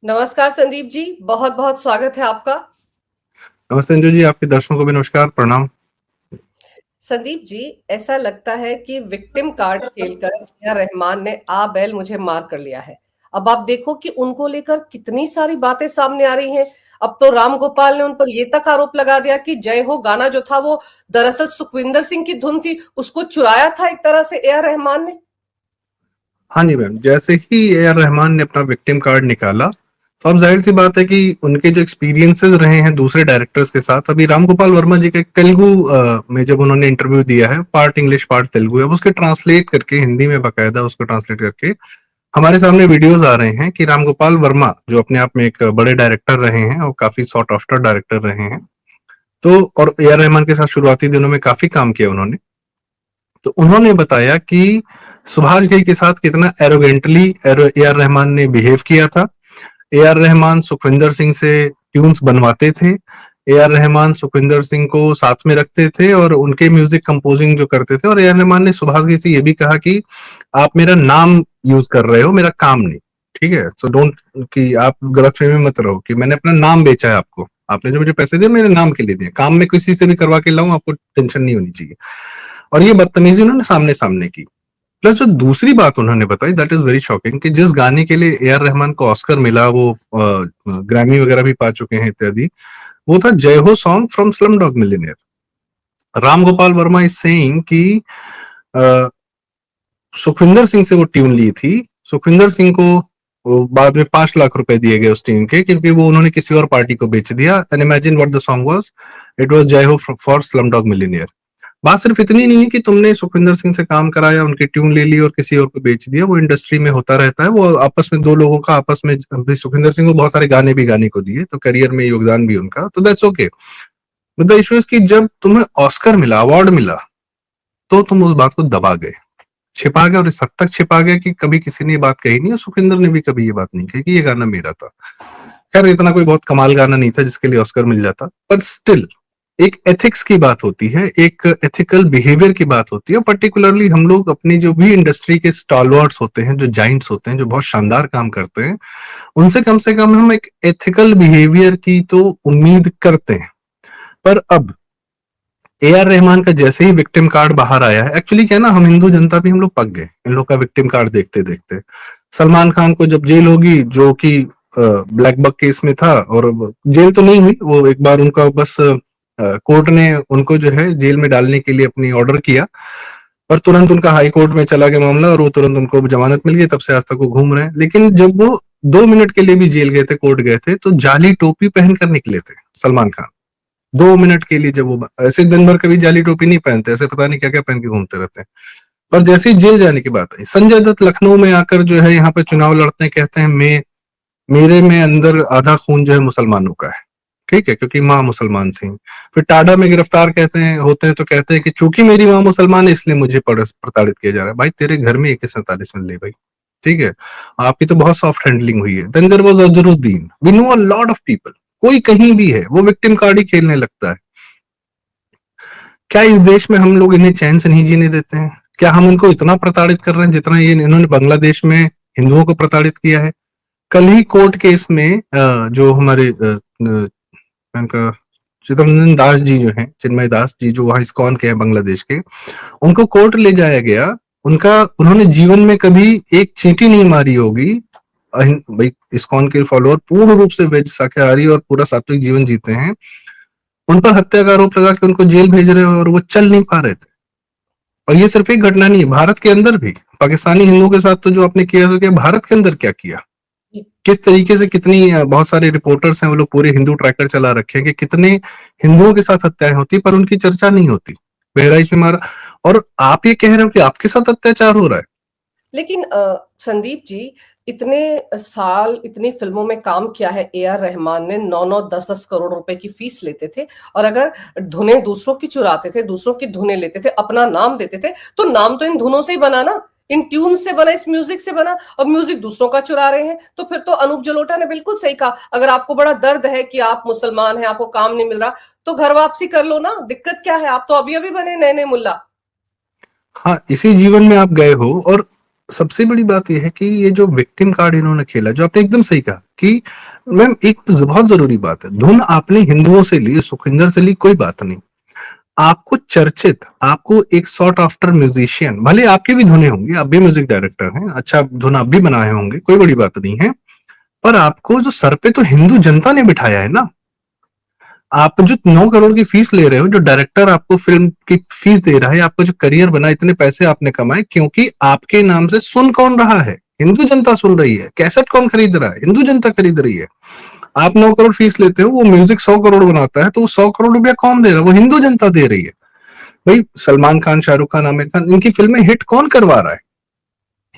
नमस्कार संदीप जी, बहुत बहुत स्वागत है आपका। नमस्ते अंजू जी, आपके दर्शकों को भी नमस्कार, प्रणाम। संदीप जी, ऐसा लगता है कि विक्टिम कार्ड खेलकर या रहमान ने आ बैल मुझे मार कर लिया है। अब आप देखो कि उनको लेकर कितनी सारी बातें सामने आ रही हैं। अब तो राम गोपाल ने उन पर ये तक आरोप लगा दिया कि जय हो गाना जो था वो दरअसल सुखविंदर सिंह की धुन थी, उसको चुराया था एक तरह से ए आर रहमान ने। हाँ जी मैम, जैसे ही ए आर रहमान ने अपना विक्टिम कार्ड निकाला तो अब जाहिर सी बात है कि उनके जो एक्सपीरियंसेस रहे हैं दूसरे डायरेक्टर्स के साथ, अभी राम गोपाल वर्मा जी के तेलुगु में जब उन्होंने इंटरव्यू दिया है, पार्ट इंग्लिश पार्ट तेलुगु, अब उसके ट्रांसलेट करके हिंदी में बकायदा उसको ट्रांसलेट करके हमारे सामने वीडियोस आ रहे हैं कि राम गोपाल वर्मा जो अपने आप में एक बड़े डायरेक्टर रहे हैं और काफी सॉट आफ्टर डायरेक्टर रहे हैं, तो और ए आर रहमान के साथ शुरुआती दिनों में काफी काम किया उन्होंने, तो उन्होंने बताया कि सुभाष घई के साथ कितना एरोगेंटली ए आर रहमान ने बिहेव किया था। ए आर रहमान सुखविंदर सिंह से ट्यून्स बनवाते थे, ए आर रहमान सुखविंदर सिंह को साथ में रखते थे और उनके म्यूजिक कंपोजिंग जो करते थे, और ए आर रहमान ने सुभाष घई से ये भी कहा कि आप मेरा नाम यूज कर रहे हो, मेरा काम नहीं। ठीक है, सो डोंट कि आप गलतफहमी मत रहो कि मैंने अपना नाम बेचा है आपको, आपने जो मुझे पैसे दिए मेरे नाम के लिए दिए, काम में किसी से भी करवा के लाऊं आपको टेंशन नहीं होनी चाहिए। और ये बदतमीजी उन्होंने सामने सामने की। प्लस जो दूसरी बात उन्होंने बताई, दैट इज वेरी शॉकिंग, कि जिस गाने के लिए ए आर रहमान को ऑस्कर मिला, वो ग्रैमी वगैरह भी पा चुके हैं इत्यादि, वो था जय हो song from slum dog millionaire. Ram Gopal Verma is saying कि अ, सुखविंदर सिंह से वो ट्यून ली थी, सुखविंदर सिंह को वो बाद में 5 लाख रुपए दिए गए उस ट्यून के, क्योंकि वो उन्होंने किसी और पार्टी को बेच दिया। And imagine what the song was, it was जय हो फॉर स्लम डॉग मिलियनेयर। बात सिर्फ इतनी नहीं है कि तुमने सुखविंदर सिंह से काम कराया, उनकी ट्यून ले ली और किसी और को बेच दिया, वो इंडस्ट्री में होता रहता है, वो आपस में दो लोगों का आपस में, सुखविंदर सिंह को बहुत सारे गाने भी गाने को दिए, तो करियर में योगदान भी उनका, तो that's okay. But the issue is कि जब तुम्हें ऑस्कर मिला, अवार्ड मिला, तो तुम उस बात को दबा गए, छिपा गए, और इस हद तक छिपा गए कि कभी किसी ने ये बात कही नहीं, और सुखविंदर ने भी कभी ये बात नहीं कही कि ये गाना मेरा था। खैर इतना कोई बहुत कमाल गाना नहीं था जिसके लिए ऑस्कर मिल जाता, पर स्टिल एक एथिक्स की बात होती है, एक एथिकल बिहेवियर की बात होती है। पर्टिकुलरली हम लोग अपनी जो भी इंडस्ट्री के स्टॉलवर्ड्स होते हैं, जो जाइंट्स होते हैं, जो बहुत शानदार काम करते हैं, उनसे कम से कम हम एक एथिकल बिहेवियर की तो उम्मीद करते हैं। पर अब ए आर रहमान का जैसे ही विक्टिम कार्ड बाहर आया है, एक्चुअली क्या है ना, हम हिंदू जनता भी हम लोग पक गए इन लोग का विक्टिम कार्ड देखते देखते। सलमान खान को जब जेल होगी, जो कि ब्लैक बक केस में था, और जेल तो नहीं हुई, वो एक बार उनका बस कोर्ट ने उनको जो है जेल में डालने के लिए अपनी ऑर्डर किया, पर तुरंत उनका हाई कोर्ट में चला गया मामला और वो तुरंत उनको जमानत मिल गई, तब से आज तक वो घूम रहे हैं। लेकिन जब वो 2 मिनट के लिए भी जेल गए थे, कोर्ट गए थे, तो जाली टोपी पहनकर निकले थे सलमान खान। 2 मिनट के लिए, जब वो ऐसे दिन भर कभी जाली टोपी नहीं पहनते, ऐसे पता नहीं क्या क्या पहन के घूमते रहते हैं। पर जैसे ही जेल जाने की बात आई, संजय दत्त लखनऊ में आकर जो है यहाँ पे चुनाव लड़ते हैं, कहते हैं मैं, मेरे में अंदर आधा खून जो है मुसलमानों का है। ठीक है, क्योंकि माँ मुसलमान थी। फिर टाडा में गिरफ्तार कहते हैं होते हैं, तो कहते हैं कि चूंकि मेरी माँ मुसलमान है इसलिए मुझे प्रताड़ित किया जा रहा है। भाई तेरे घर में AK-47 मिल रही भाई, ठीक है, आपकी तो बहुत सॉफ्ट हैंडलिंग हुई है। Then there was Azharuddin, we know a lot of people, कोई कहीं भी है वो विक्टिम कार्ड ही खेलने लगता है। क्या इस देश में हम लोग इन्हें चैन से नहीं जीने देते हैं? क्या हम उनको इतना प्रताड़ित कर रहे हैं जितना ये इन्होंने बांग्लादेश में हिंदुओं को प्रताड़ित किया है? कल ही कोर्ट केस में जो हमारे उनका चिदम्बरम दास जी जो हैं, चिन्मय दास जी जो वहां इस्कॉन के हैं बांग्लादेश के, उनको कोर्ट ले जाया गया। उनका, उन्होंने जीवन में कभी एक चींटी नहीं मारी होगी। भाई इस्कॉन के फॉलोअर पूर्ण रूप से वेज शाकाहारी और पूरा सात्विक जीवन जीते हैं, उन पर हत्या का आरोप लगा के उनको जेल भेज रहे हो और वो चल नहीं पा रहे थे। और ये सिर्फ एक घटना नहीं है, भारत के अंदर भी पाकिस्तानी हिंदुओं के साथ तो जो आपने किया, तो क्या भारत के अंदर क्या किया, किस तरीके से, कितनी बहुत सारे रिपोर्टर्स हैं वो लोग पूरे हिंदू ट्रैकर चला रखे हैं कि कितने हिंदुओं के साथ हत्याएं होती, पर उनकी चर्चा नहीं होती। बहराइच में मारा, और आप ये कह रहे हो कि आपके साथ अत्याचार हो रहा है। लेकिन संदीप जी, इतने साल इतनी फिल्मों में काम किया है ए आर रहमान ने, 9-9 10-10 करोड़ रुपए की फीस लेते थे, और अगर धुनें दूसरों की चुराते थे, दूसरों की धुनें लेते थे, अपना नाम देते थे, तो नाम तो इन धुनों से ही बना ना, इन ट्यून से बना, इस म्यूजिक से बना, और म्यूजिक दूसरों का चुरा रहे हैं। तो फिर तो अनूप जलोटा ने बिल्कुल सही कहा, अगर आपको बड़ा दर्द है कि आप मुसलमान हैं, आपको काम नहीं मिल रहा, तो घर वापसी कर लो ना, दिक्कत क्या है? आप तो अभी अभी बने नए नए मुल्ला। हाँ, इसी जीवन में आप गए हो, और सबसे बड़ी बात यह है कि ये जो विक्टिम कार्ड इन्होंने खेला, जो आपने एकदम सही कहा कि मैम एक बहुत जरूरी बात है, धुन आपने हिंदुओं से ली, सुखविंदर से ली, कोई बात नहीं। आपको चर्चित, आपको एक सॉर्ट आफ्टर म्यूजिशियन, भले आपके भी धुने होंगे, आप भी म्यूजिक डायरेक्टर हैं, अच्छा धुन आप भी बनाए होंगे, कोई बड़ी बात नहीं है, पर आपको जो सर पे तो हिंदू जनता ने बिठाया है ना। आप जो 9 करोड़ की फीस ले रहे हो, जो डायरेक्टर आपको फिल्म की फीस दे रहा है, आपका जो करियर बना, इतने पैसे आपने कमाए, क्योंकि आपके नाम से सुन कौन रहा है? हिंदू जनता सुन रही है। कैसेट कौन खरीद रहा है? हिंदू जनता खरीद रही है। आप 9 करोड़ फीस लेते हो, वो म्यूजिक 100 करोड़ बनाता है, तो वो 100 करोड़ रुपया कौन दे रहा है? वो हिंदू जनता दे रही है। भाई सलमान खान, शाहरुख खान, आमिर खान, इनकी फिल्में हिट कौन करवा रहा है?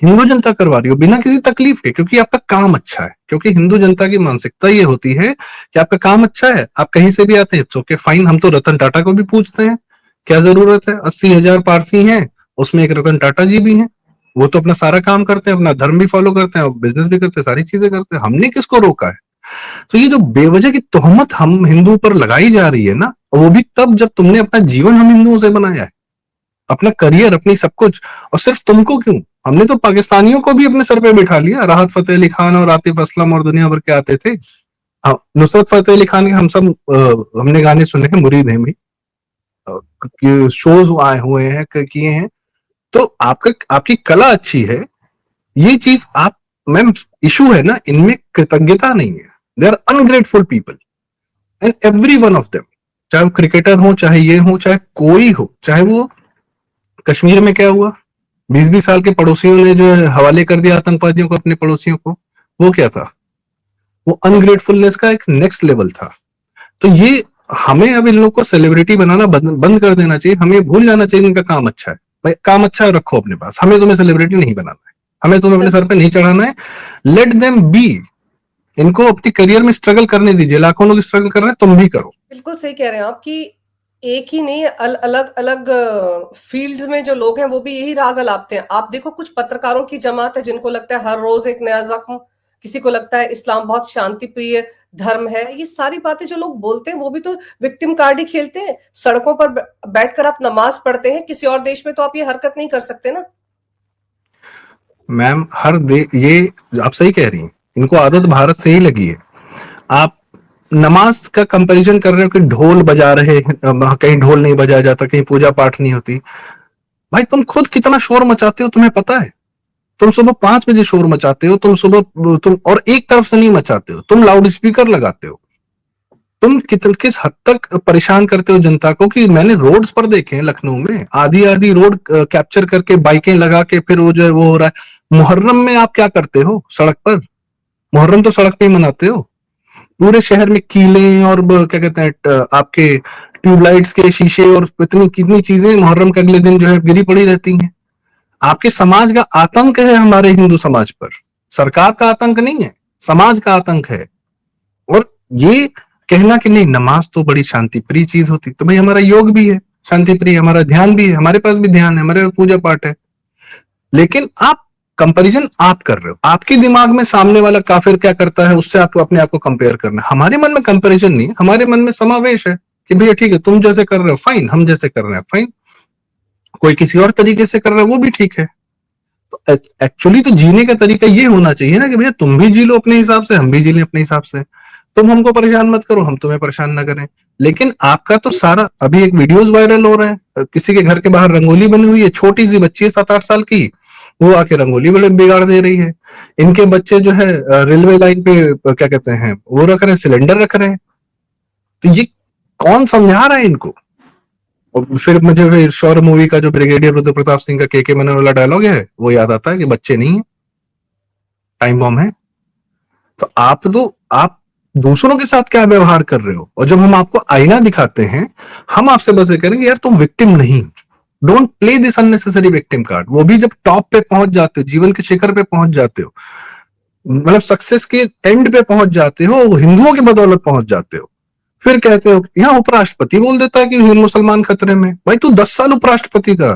हिंदू जनता करवा रही हो, बिना किसी तकलीफ के, क्योंकि आपका काम अच्छा है। क्योंकि हिंदू जनता की मानसिकता ये होती है कि आपका काम अच्छा है, आप कहीं से भी आते हैं, ओके फाइन। हम तो रतन टाटा को भी पूछते हैं, क्या जरूरत है? 80,000 पारसी हैं, उसमें एक रतन टाटा जी भी हैं, वो तो अपना सारा काम करते हैं, अपना धर्म भी फॉलो करते हैं, बिजनेस भी करते हैं, सारी चीजें करते हैं। हमने किसको रोका है? तो ये जो बेवजह की तोहमत हम हिंदू पर लगाई जा रही है ना, वो भी तब जब तुमने अपना जीवन हम हिंदुओं से बनाया है, अपना करियर, अपनी सब कुछ। और सिर्फ तुमको क्यों, हमने तो पाकिस्तानियों को भी अपने सर पे बिठा लिया। राहत फतेह अली खान और आतिफ असलम और दुनिया भर के आते थे। हाँ, नुसरत फतेह अली खान के हम सब हमने गाने सुने हैं, मुरीद हैं भी, शोज आए हुए हैं, किए हैं। तो आपका, आपकी कला अच्छी है, ये चीज आप, मैम इशू है ना, इनमें कृतज्ञता नहीं है। They are ungrateful people and every one of them, चाहे वो क्रिकेटर हो, चाहे ये हो, चाहे कोई हो, चाहे वो कश्मीर में क्या हुआ, 20-20 साल के पड़ोसियों ने जो है हवाले कर दिया आतंकवादियों को, अपने पड़ोसियों को, वो क्या था? वो अनग्रेटफुलनेस का एक नेक्स्ट लेवल था। तो ये हमें अब इन लोग को सेलिब्रिटी बनाना बंद कर देना चाहिए। हमें भूल जाना चाहिए इनका काम अच्छा है। भाई काम अच्छा है, रखो अपने पास, हमें तुम्हें सेलिब्रिटी नहीं बनाना है, हमें तुम्हें अपने सर पे नहीं चढ़ाना है। लेट देम बी, इनको अपनी करियर में स्ट्रगल करने दीजिए। लाखों लोग स्ट्रगल कर रहे हैं, तुम भी करो। बिल्कुल सही कह रहे हैं आप कि एक ही नहीं, अलग अलग फील्ड्स में जो लोग हैं वो भी यही राग अलापते हैं। आप देखो, कुछ पत्रकारों की जमात है जिनको लगता है हर रोज एक नया जख्म, किसी को लगता है इस्लाम बहुत शांति प्रिय धर्म है। ये सारी बातें जो लोग बोलते हैं वो भी तो विक्टिम कार्ड ही खेलते हैं। सड़कों पर बैठकर आप नमाज पढ़ते हैं, किसी और देश में तो आप ये हरकत नहीं कर सकते ना। मैम ये आप सही कह रही हैं, इनको आदत भारत से ही लगी है। आप नमाज का कंपैरिजन कर रहे हो कि ढोल बजा रहे हैं, कहीं ढोल नहीं बजाया जाता, कहीं पूजा पाठ नहीं होती। भाई तुम खुद कितना शोर मचाते हो तुम्हें पता है? तुम सुबह 5 बजे शोर मचाते हो, तुम और एक तरफ से नहीं मचाते हो, तुम लाउड स्पीकर लगाते हो। तुम किस हद तक परेशान करते हो जनता को, कि मैंने रोड्स पर देखे हैं लखनऊ में, आधी आधी रोड कैप्चर करके बाइकें लगा के फिर वो जो है वो हो रहा है। मुहर्रम में आप क्या करते हो सड़क पर? मुहर्रम तो सड़क पे ही मनाते हो। पूरे शहर में कीले और क्या कहते हैं आपके ट्यूबलाइट्स के शीशे और इतनी कितनी चीजें मुहर्रम के अगले दिन जो है गिरी पड़ी रहती हैं। आपके समाज का आतंक है हमारे हिंदू समाज पर। सरकार का आतंक नहीं है, समाज का आतंक है। और ये कहना कि नहीं नमाज तो बड़ी शांति प्रिय चीज होती, तो भाई हमारा योग भी है शांति प्रिय, हमारा ध्यान भी है, हमारे पास भी ध्यान है, हमारे पूजा पाठ है। लेकिन आप कंपैरिजन आप कर रहे हो, आपके दिमाग में सामने वाला काफिर क्या करता है उससे आपको अपने आप को कंपेयर करना है। हमारे मन में कंपैरिजन नहीं है, हमारे मन में समावेश है कि भैया ठीक है, तुम जैसे कर रहे हो फाइन, हम जैसे कर रहे हैं फाइन, कोई किसी और तरीके से कर रहा है वो भी ठीक है। तो एक्चुअली तो जीने का तरीका ये होना चाहिए ना कि भैया तुम भी जी लो अपने हिसाब से, हम भी जी लें अपने हिसाब से। तुम हमको परेशान मत करो, हम तुम्हें परेशान ना करें। लेकिन आपका तो सारा, अभी एक वीडियोस वायरल हो रहे हैं, किसी के घर के बाहर रंगोली बनी हुई है, छोटी सी बच्ची है 7-8 साल की, वो आके रंगोली बड़े बिगाड़ दे रही है। इनके बच्चे जो है रेलवे लाइन पे क्या कहते हैं वो रख रहे हैं, सिलेंडर रख रहे हैं। तो ये कौन समझा रहा है इनको? और फिर मुझे फिर शौर्य मूवी का जो ब्रिगेडियर रुद्र प्रताप सिंह का के मनन वाला डायलॉग है वो याद आता है कि बच्चे नहीं है, टाइम बॉम्ब है। तो आप दूसरों के साथ क्या व्यवहार कर रहे हो? और जब हम आपको आईना दिखाते हैं, हम आपसे बस ये करेंगे यार तुम विक्टिम नहीं, don't play this unnecessary victim card. वो भी जब टॉप पे पहुंच जाते हो, जीवन के शिखर पे पहुंच जाते हो, मतलब सक्सेस के एंड पे पहुंच जाते हो, हिंदुओं की बदौलत पहुंच जाते हो, फिर कहते हो यहाँ उपराष्ट्रपति बोल देता है कि मुसलमान खतरे में। भाई तू 10 साल उपराष्ट्रपति था,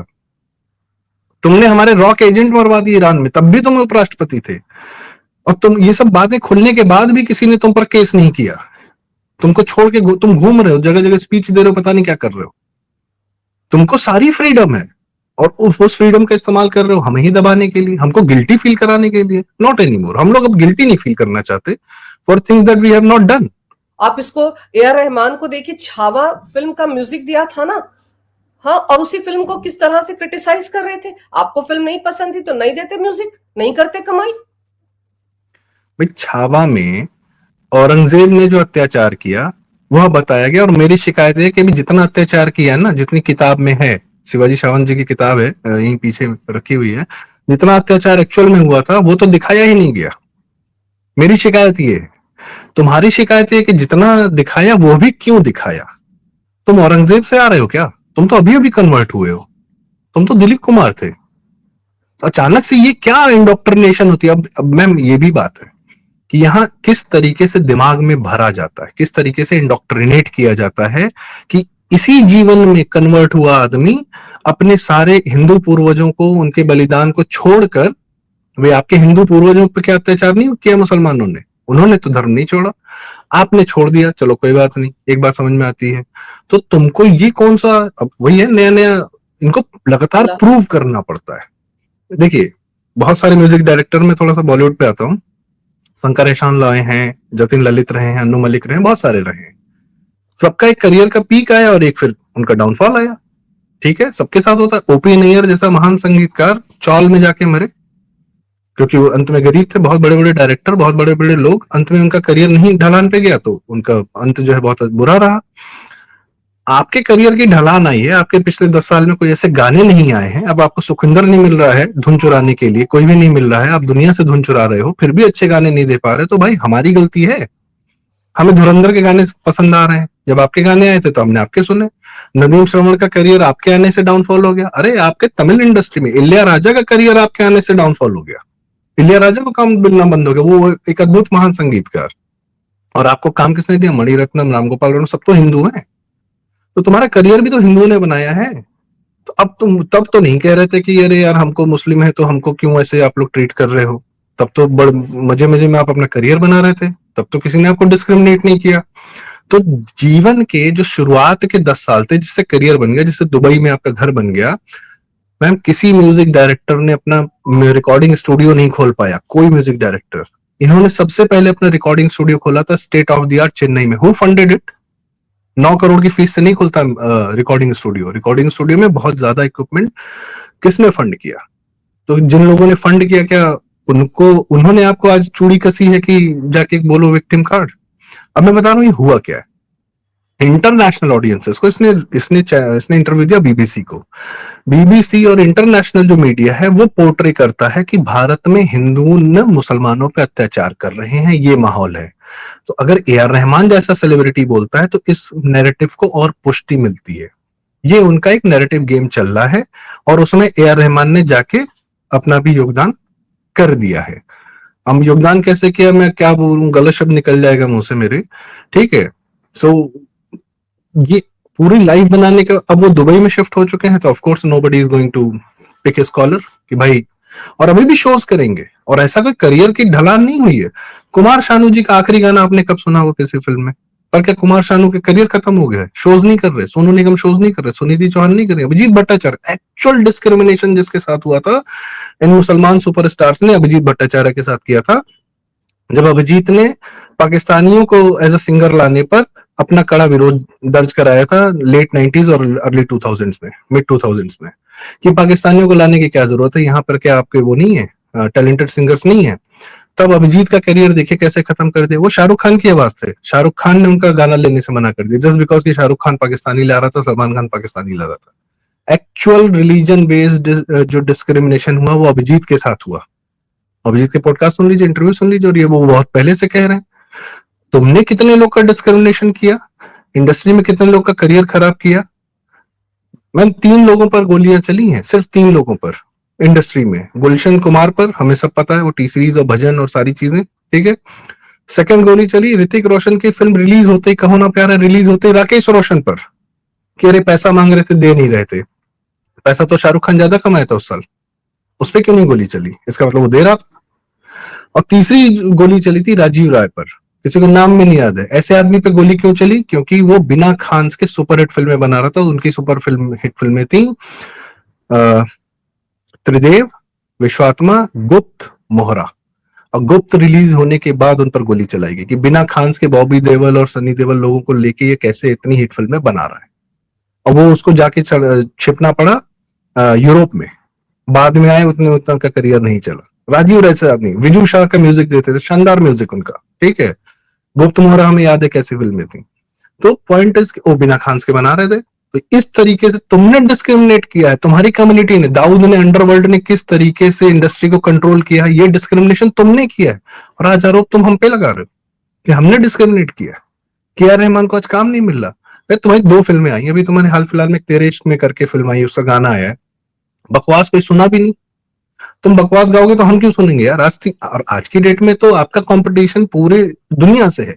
तुमने हमारे रॉक एजेंट मरवा दिए ईरान में, तब भी तुम उपराष्ट्रपति थे। और तुम ये सब बातें खुलने के बाद भी किसी ने तुम पर केस नहीं किया। तुमको छोड़ के तुम घूम रहे हो, जगह जगह स्पीच दे रहे हो, पता नहीं क्या कर रहे हो। तुमको सारी फ्रीडम है, और उस फ्रीडम का इस्तेमाल कर रहे हो हमें ही दबाने के लिए, हमको गिल्टी फील कराने के लिए। नॉट एनी मोर, हम लोग अब गिल्टी नहीं फील करना चाहते for things that we have not done. आप इसको ए.आर. रहमान को देखिए, छावा फिल्म का म्यूजिक दिया था ना, हाँ, और उसी फिल्म को किस तरह से क्रिटिसाइज कर रहे थे। आपको फिल्म नहीं पसंद थी तो नहीं देते म्यूजिक, नहीं करते कमाई। भाई छावा में औरंगजेब ने जो अत्याचार किया वह बताया गया, और मेरी शिकायत है कि जितना अत्याचार किया ना, जितनी किताब में है, शिवाजी सावंत जी की किताब है यहीं पीछे रखी हुई है, जितना अत्याचार एक्चुअल में हुआ था वो तो दिखाया ही नहीं गया। मेरी शिकायत ये है। तुम्हारी शिकायत है कि जितना दिखाया वो भी क्यों दिखाया। तुम औरंगजेब से आ रहे हो क्या? तुम तो अभी अभी कन्वर्ट हुए हो, तुम तो दिलीप कुमार थे। तो अचानक से ये क्या इंडोक्ट्रिनेशन होती है? अब मैम ये भी बात है कि यहाँ किस तरीके से दिमाग में भरा जाता है, किस तरीके से इंडोक्ट्रिनेट किया जाता है कि इसी जीवन में कन्वर्ट हुआ आदमी अपने सारे हिंदू पूर्वजों को, उनके बलिदान को छोड़कर, वे आपके हिंदू पूर्वजों पर क्या अत्याचार नहीं किया मुसलमानों ने? उन्होंने तो धर्म नहीं छोड़ा, आपने छोड़ दिया, चलो कोई बात नहीं, एक बात समझ में आती है। तो तुमको ये कौन सा, अब वही है, नया नया इनको लगातार प्रूव करना पड़ता है। देखिए बहुत सारे म्यूजिक डायरेक्टर में, थोड़ा सा बॉलीवुड पे आता हूँ, शंकर एहसान लॉय हैं, जतिन ललित रहे हैं, अनु मलिक रहे हैं, बहुत सारे रहे हैं। सबका एक करियर का पीक आया और एक फिर उनका डाउनफॉल आया। ठीक है, सबके साथ होता है। ओपी नैयर जैसा महान संगीतकार चौल में जाके मरे, क्योंकि वो अंत में गरीब थे। बहुत बड़े बड़े डायरेक्टर, बहुत बड़े बड़े लोग, अंत में उनका करियर नहीं ढलान पे गया तो उनका अंत जो है बहुत बुरा रहा। आपके करियर की ढलान आई है, आपके पिछले 10 साल में कोई ऐसे गाने नहीं आए हैं। अब आपको सुखविंदर नहीं मिल रहा है धुन चुराने के लिए, कोई भी नहीं मिल रहा है, आप दुनिया से धुन चुरा रहे हो, फिर भी अच्छे गाने नहीं दे पा रहे, तो भाई हमारी गलती है। हमें धुरंधर के गाने पसंद आ रहे हैं, जब आपके गाने आए थे तो हमने आपके सुने। नदीम श्रवण का करियर आपके आने से डाउनफॉल हो गया। अरे आपके तमिल इंडस्ट्री में इलियाराजा का करियर आपके आने से डाउनफॉल हो गया। इलियाराजा को काम मिलना बंद हो गया, वो एक अद्भुत महान संगीतकार। और आपको काम किसने दिया? मणिरत्नम, राम गोपाल वर्मा, सब तो हिंदू हैं। तो तुम्हारा करियर भी तो हिंदुओं ने बनाया है। तो अब तुम तब तो नहीं कह रहे थे कि अरे यार हमको मुस्लिम है तो हमको क्यों ऐसे आप लोग ट्रीट कर रहे हो। तब तो बड़े मजे मजे में आप अपना करियर बना रहे थे, तब तो किसी ने आपको डिस्क्रिमिनेट नहीं किया। तो जीवन के जो शुरुआत के 10 साल थे, जिससे करियर बन गया, जिससे दुबई में आपका घर बन गया, मैम किसी म्यूजिक डायरेक्टर ने अपना रिकॉर्डिंग स्टूडियो नहीं खोल पाया। कोई म्यूजिक डायरेक्टर, इन्होंने सबसे पहले अपना रिकॉर्डिंग स्टूडियो खोला था state of the art Chennai में। Who funded it? 9 करोड़ की फीस से नहीं खुलता रिकॉर्डिंग स्टूडियो। रिकॉर्डिंग स्टूडियो में बहुत ज्यादा इक्विपमेंट किसने फंड किया? तो जिन लोगों ने फंड किया, क्या उन्होंने आपको आज चूड़ी कसी है कि जाके बोलो विक्टिम कार्ड? अब मैं बता रहा हूँ ये हुआ क्या है। इंटरनेशनल ऑडियंसेस को इसने इसने इसने इंटरव्यू दिया बीबीसी को। बीबीसी और इंटरनेशनल जो मीडिया है वो पोर्ट्रे करता है कि भारत में हिंदू न मुसलमानों पे अत्याचार कर रहे हैं, ये माहौल है। तो अगर ए आर रहमान जैसा सेलिब्रिटी बोलता है तो इस नैरेटिव को और पुष्टि मिलती है। ये उनका एक नैरेटिव गेम चल रहा है और उसमें ए आर रहमान ने जाके अपना भी योगदान कर दिया है। हम योगदान कैसे किया, मैं क्या बोलूं, गलत शब्द निकल जाएगा मुंह से मेरे, ठीक है। सो ये पूरी लाइफ बनाने का, अब वो दुबई में शिफ्ट हो चुके हैं तो of course nobody is going to pick a scholar कि भाई, और अभी भी शोज करेंगे। और ऐसा कोई करियर की ढलान नहीं हुई है। कुमार शानू जी का आखिरी गाना आपने कब सुना हो किसी फिल्म में? पर क्या कुमार शानू के करियर खत्म हो गया है? शोज नहीं कर रहे, सोनू निगम शोज नहीं कर रहे, सुनिधि चौहान नहीं कर रहे, अभिजीत भट्टाचार्य। एक्चुअल डिस्क्रिमिनेशन जिसके साथ हुआ था इन मुसलमान सुपरस्टार्स ने अभिजीत भट्टाचार्य के साथ किया था, जब अभिजीत ने पाकिस्तानियों को एज अ सिंगर लाने पर अपना कड़ा विरोध दर्ज कराया था लेट 90s और अर्ली 2000s में, मिड 2000s में, कि पाकिस्तानियों को लाने की क्या जरूरत है, यहाँ पर क्या आपके वो नहीं है, टैलेंटेड सिंगर्स नहीं है। तब अभिजीत का करियर देखिए कैसे खत्म कर दिया। वो शाहरुख खान की आवाज थे, शाहरुख खान ने उनका गाना लेने से मना कर दिया जस्ट बिकॉज कि शाहरुख खान पाकिस्तानी ला रहा था, सलमान खान पाकिस्तानी ला रहा था। एक्चुअल रिलीजन बेस्ड जो डिस्क्रिमिनेशन हुआ वो अभिजीत के साथ हुआ। अभिजीत के पॉडकास्ट सुन लीजिए, इंटरव्यू सुन लीजिए, और ये वो बहुत पहले से कह रहे हैं। तुमने कितने लोग का डिस्क्रिमिनेशन किया, इंडस्ट्री में कितने लोग का करियर खराब किया। मैम 3 लोगों पर गोलियां चली हैं, सिर्फ 3 लोगों पर इंडस्ट्री में। गुलशन कुमार पर हमें सब पता है, वो टी सीरीज और भजन और सारी चीजें, ठीक है। सेकंड गोली चली ऋतिक रोशन की फिल्म रिलीज होते ही, कहो ना प्यारा रिलीज होते ही, राकेश रोशन पर, कि अरे पैसा मांग रहे थे, दे नहीं रहे थे। पैसा तो शाहरुख खान ज्यादा कमाया था उस साल, उस पर क्यों नहीं गोली चली? इसका मतलब वो दे रहा था। और तीसरी गोली चली थी राजीव राय पर, किसी को नाम में नहीं याद है। ऐसे आदमी पे गोली क्यों चली? क्योंकि वो बिना खान के सुपर हिट फिल्में बना रहा था। उनकी सुपर हिट फिल्में थी त्रिदेव, विश्वात्मा, गुप्त, मोहरा। और गुप्त रिलीज होने के बाद उन पर गोली चलाई गई कि बिना खान्स के बॉबी देओल और सनी देओल लोगों को लेके ये कैसे इतनी हिट फिल्में बना रहा है। और वो उसको जाके छिपना पड़ा यूरोप में। बाद में आए, उतना उनका करियर नहीं चला। राजीव रैसे आदमी, विजू शाह का म्यूजिक देते थे, शानदार म्यूजिक उनका, ठीक है। गुप्त मोहरा हमें याद है कैसी फिल्में थी। तो पॉइंट इज वो बिना खान्स के बना रहे थे। तो इस तरीके से तुमने डिस्क्रिमिनेट किया है, तुम्हारी कम्युनिटी ने, दाऊद ने, अंडरवर्ल्ड ने किस तरीके से इंडस्ट्री को कंट्रोल किया है, ये डिस्क्रिमिनेशन तुमने किया है। और आज आरोप तुम हम पे लगा रहे हो कि हमने डिस्क्रिमिनेट किया। के आर रहमान को आज काम नहीं मिल रहा। तुम्हारी 2 फिल्में आई अभी, तुम्हारे हाल फिलहाल में तेरे इश्क में करके फिल्म आई, उसका गाना आया है, बकवास कोई सुना भी नहीं। तुम बकवास गाओगे तो हम क्यों सुनेंगे यार। और आज की डेट में तो आपका कंपटीशन पूरे दुनिया से है,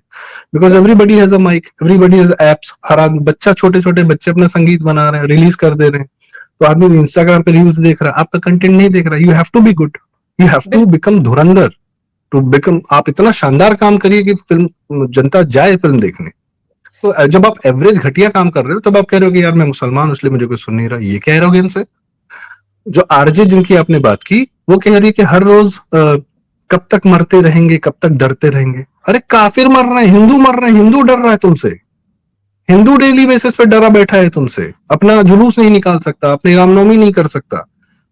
because everybody has a mic, everybody has apps. हर बच्चा, छोटे छोटे बच्चे अपना संगीत बना रहे हैं, रिलीज कर दे रहे हैं। तो आदमी इंस्टाग्राम पे रील्स देख रहा है, आपका कंटेंट नहीं देख रहा। You have to be good, you have to become धुरंधर, टू बिकम। आप इतना शानदार काम करिए कि फिल्म जनता जाए फिल्म देखने। तो जब आप एवरेज घटिया काम कर रहे हो, तब आप कह रहे हो कि यार मैं मुसलमान इसलिए मुझे कोई सुन नहीं रहा। ये क्या एरोगेंस है। जो आरजे जिनकी आपने बात की, वो कह रही है कि हर रोज कब तक मरते रहेंगे, कब तक डरते रहेंगे। अरे काफिर मर रहे हैं, हिंदू मर रहे हैं, हिंदू डर रहा है तुमसे। हिंदू डेली बेसिस पे डरा बैठा है तुमसे, अपना जुलूस नहीं निकाल सकता, अपनी रामनवमी नहीं कर सकता।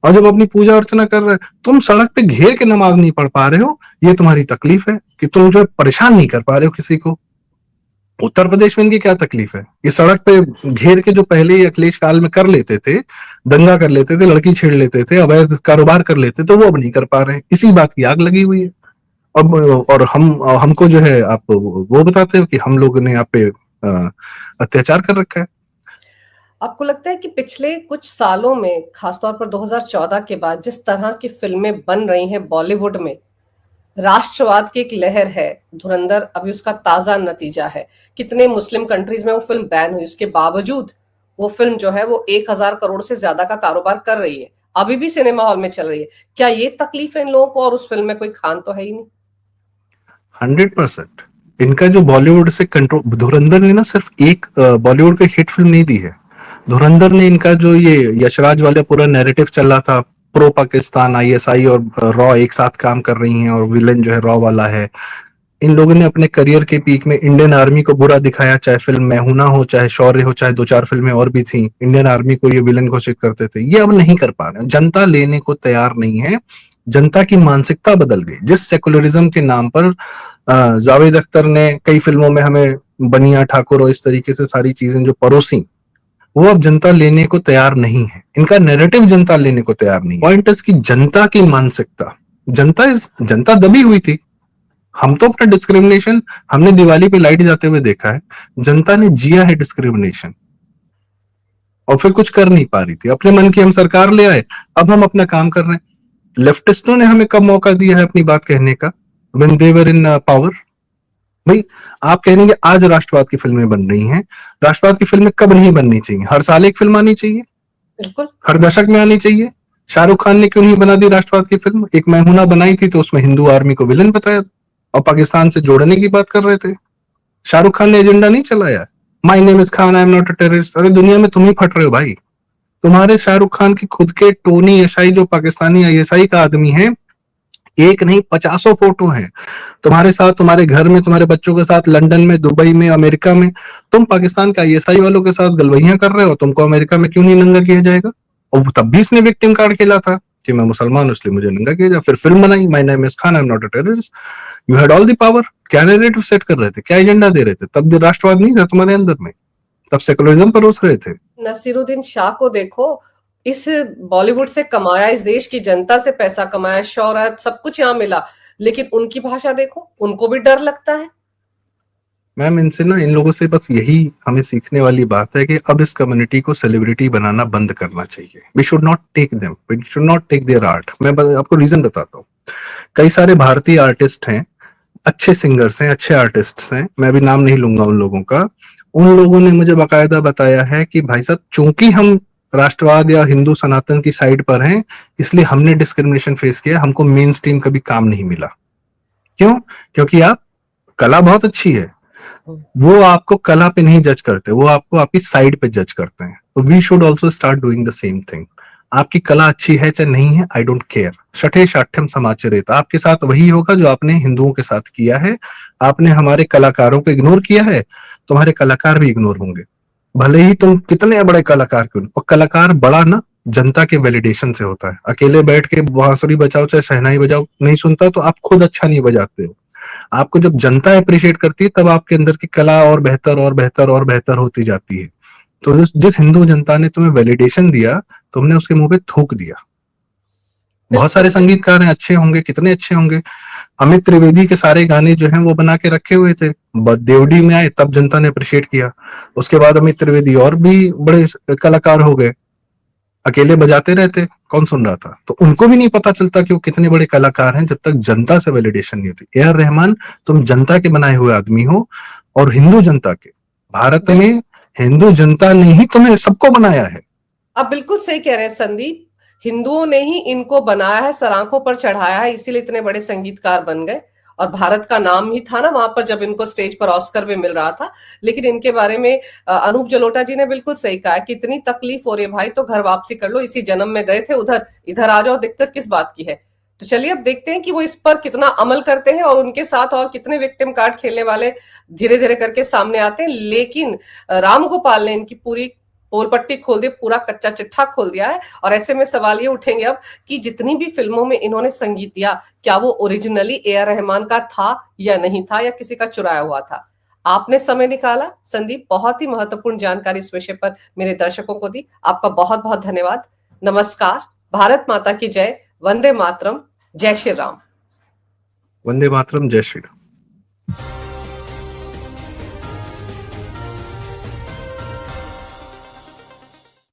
और जब अपनी पूजा अर्चना कर रहे हैं, तुम सड़क पे घेर के नमाज नहीं पढ़ पा रहे हो। ये तुम्हारी तकलीफ है कि तुम जो परेशान नहीं कर पा रहे हो किसी को। उत्तर प्रदेश में इनकी क्या तकलीफ है। ये सड़क पे घेर के जो पहले ही अखिलेश काल में कर लेते थे, दंगा कर लेते थे, लड़की छेड़ लेते थे, अवैध कारोबार कर लेते थे, वो अब नहीं कर पा रहे हैं। इसी बात की आग लगी हुई है। अब और हमको जो है आप वो बताते हो कि हम लोगों ने आप पे अत्याचार कर रखा है। आपको लगता है कि पिछले कुछ सालों में, खासतौर पर 2014 के बाद जिस तरह की फिल्में बन रही हैं बॉलीवुड में, राष्ट्रवाद की एक लहर है, धुरंधर अभी उसका ताजा नतीजा है। कितने मुस्लिम कंट्रीज में वो फिल्म बैन हुई, उसके बावजूद वो फिल्म जो है वो 1000 करोड़ से ज्यादा का कारोबार कर रही है, अभी भी सिनेमा हॉल में चल रही है। क्या ये तकलीफ है इन लोगों को, और उस फिल्म में कोई खान तो है ही नहीं। 100% इनका जो बॉलीवुड से कंट्रोल, धुरंधर ने ना सिर्फ एक बॉलीवुड को हिट फिल्म नहीं दी है। धुरंधर ने इनका जो ये यशराज वाला पूरा नैरेटिव चल रहा था, प्रो पाकिस्तान, आईएसआई और रॉ एक साथ काम कर रही हैं और विलेन जो है रॉ वाला है। इन लोगों ने अपने करियर के पीक में इंडियन आर्मी को बुरा दिखाया, चाहे फिल्म मैं हूं ना हो, चाहे शौर्य हो, चाहे 2-4 फिल्में और भी थी। इंडियन आर्मी को ये विलेन घोषित करते थे। ये अब नहीं कर पा रहे, जनता लेने को तैयार नहीं है। जनता की मानसिकता बदल गई। जिस सेकुलरिज्म के नाम पर जावेद अख्तर ने कई फिल्मों में हमें बनिया ठाकुर और इस तरीके से सारी चीजें जो परोसी, वो अब जनता लेने को तैयार नहीं है। इनका नैरेटिव जनता लेने को तैयार नहीं है। पॉइंट इज कि जनता की मानसिकता, जनता दबी हुई थी। हम तो अपना डिस्क्रिमिनेशन हमने दिवाली पे लाइट जाते हुए देखा है, जनता ने जिया है डिस्क्रिमिनेशन, और फिर कुछ कर नहीं पा रही थी। अपने मन की हम सरकार ले आए, अब हम अपना काम कर रहे हैं। लेफ्टिस्टों ने हमें कब मौका दिया है अपनी बात कहने का, when they were in power. भाई आप कहेंगे आज राष्ट्रवाद की फिल्में बन रही हैं, राष्ट्रवाद की फिल्में कब नहीं बननी चाहिए? हर साल एक फिल्म आनी चाहिए, बिल्कुल हर दशक में आनी चाहिए। शाहरुख खान ने क्यों नहीं बना दी राष्ट्रवाद की फिल्म? एक मैं हूं ना बनाई थी, तो उसमें हिंदू आर्मी को विलन बताया था और पाकिस्तान से जोड़ने की बात कर रहे थे। शाहरुख खान ने एजेंडा नहीं चलाया, my name is Khan, I am not a terrorist. अरे दुनिया में तुम ही फट रहे हो भाई। तुम्हारे शाहरुख खान की खुद के टोनी यशाई जो पाकिस्तानी आईएसआई का आदमी है, एक नहीं 50 फोटो हैं तुम्हारे साथ, तुम्हारे घर में, तुम्हारे बच्चों के साथ, लंदन में, दुबई में, अमेरिका में। तुम पाकिस्तान के आईएसआई वालों के साथ गलवहियां कर रहे हो, तुमको अमेरिका में क्यों नहीं नंगा किया जाएगा? और तब भी इसने विक्टिम कार्ड खेला था कि मैं मुसलमान हूं इसलिए मुझे नंगा किया जाए। फिर फिल्म बनाई my name is Khan, I am not a terrorist. You had all the power. क्या नैरेटिव सेट कर रहे थे, क्या एजेंडा दे रहे थे? तब राष्ट्रवाद नहीं था तुम्हारे अंदर में, तब सेकुलरिज्म परोस रहे थे। नसीरुद्दीन शाह को देखो, इस बॉलीवुड से कमाया, इस देश की जनता से पैसा कमाया, शौहरत सब कुछ यहाँ मिला, लेकिन उनकी भाषा देखो, उनको भी डर लगता है। मैम इनसे ना, इन लोगों से बस यही हमें सीखने वाली बात है कि अब इस कम्युनिटी को सेलिब्रिटी बनाना बंद करना चाहिए। We should not take them, we should not take their art. मैं आपको रीजन बताता हूँ। कई सारे भारतीय आर्टिस्ट हैं, अच्छे सिंगर्स हैं, अच्छे आर्टिस्ट हैं, मैं भी नाम नहीं लूंगा उन लोगों का। उन लोगों ने मुझे बाकायदा बताया है कि भाई साहब, चूंकि हम राष्ट्रवाद या हिंदू सनातन की साइड पर हैं, इसलिए हमने डिस्क्रिमिनेशन फेस किया, हमको मेन स्ट्रीम कभी काम नहीं मिला। क्यों? क्योंकि आप कला बहुत अच्छी है, वो आपको कला पे नहीं जज करते, वो आपको आपकी साइड पे जज करते हैं। तो we should also start doing the same thing. आपकी कला अच्छी है चाहे नहीं है, आई डोंट केयर, शठे शाठ्यम समाचरेत, आपके साथ वही होगा जो आपने हिंदुओं के साथ किया है। आपने हमारे कलाकारों को इग्नोर किया है, तुम्हारे कलाकार भी इग्नोर होंगे, भले ही तुम कितने बड़े कलाकार क्यों। और कलाकार बड़ा ना जनता के वैलिडेशन से होता है। अकेले बैठ के बांसुरी बजाओ चाहे शहनाई बजाओ, नहीं सुनता तो आप खुद अच्छा नहीं बजाते हो। आपको जब जनता अप्रिशिएट करती है तब आपके अंदर की कला और बेहतर और बेहतर और बेहतर होती जाती है। तो जिस हिंदू जनता ने तुम्हें वैलिडेशन दिया, तुमने उसके मुंह पे थूक दिया। बहुत सारे संगीतकार हैं, अच्छे होंगे, कितने अच्छे होंगे। अमित त्रिवेदी के सारे गाने जो हैं वो बना के रखे हुए थे, देवडी में आए तब जनता ने अप्रिशिएट किया। उसके बाद अमित त्रिवेदी और भी बड़े कलाकार हो गए, अकेले बजाते रहते, कौन सुन रहा था। तो उनको भी नहीं पता चलता कि वो कितने बड़े कलाकार हैं जब तक जनता से वैलिडेशन नहीं होती। ए आर रहमान, तुम जनता के बनाए हुए आदमी हो, और हिंदू जनता के, भारत में हिंदू जनता ने ही तुम्हें सबको बनाया है। आप बिल्कुल सही कह रहे हैं संदीप, हिंदुओं ने ही इनको बनाया है, सरांखों पर चढ़ाया है, इसीलिए इतने बड़े संगीतकार बन गए। और भारत का नाम ही था ना वहां पर जब इनको स्टेज पर ऑस्कर भी मिल रहा था। लेकिन इनके बारे में अनूप जलोटा जी ने बिल्कुल सही कहा कि इतनी तकलीफ हो रही है भाई तो घर वापसी कर लो, इसी जन्म में गए थे उधर, इधर आ जाओ, दिक्कत किस बात की है। तो चलिए अब देखते हैं कि वो इस पर कितना अमल करते हैं और उनके साथ और कितने विक्टिम कार्ड खेलने वाले धीरे धीरे करके सामने आते हैं। लेकिन राम गोपाल ने इनकी पूरी पोल पट्टी खोल दी, पूरा कच्चा चिट्ठा खोल दिया है। और ऐसे में सवाल ये उठेंगे अब कि जितनी भी फिल्मों में इन्होंने संगीत दिया, क्या वो ओरिजिनली ए आर रहमान का था या नहीं था, या किसी का चुराया हुआ था। आपने समय निकाला संदीप, बहुत ही महत्वपूर्ण जानकारी इस विषय पर मेरे दर्शकों को दी, आपका बहुत बहुत धन्यवाद। नमस्कार, भारत माता की जय, वंदे मातरम, जय श्री राम। वंदे मातरम, जय श्री राम।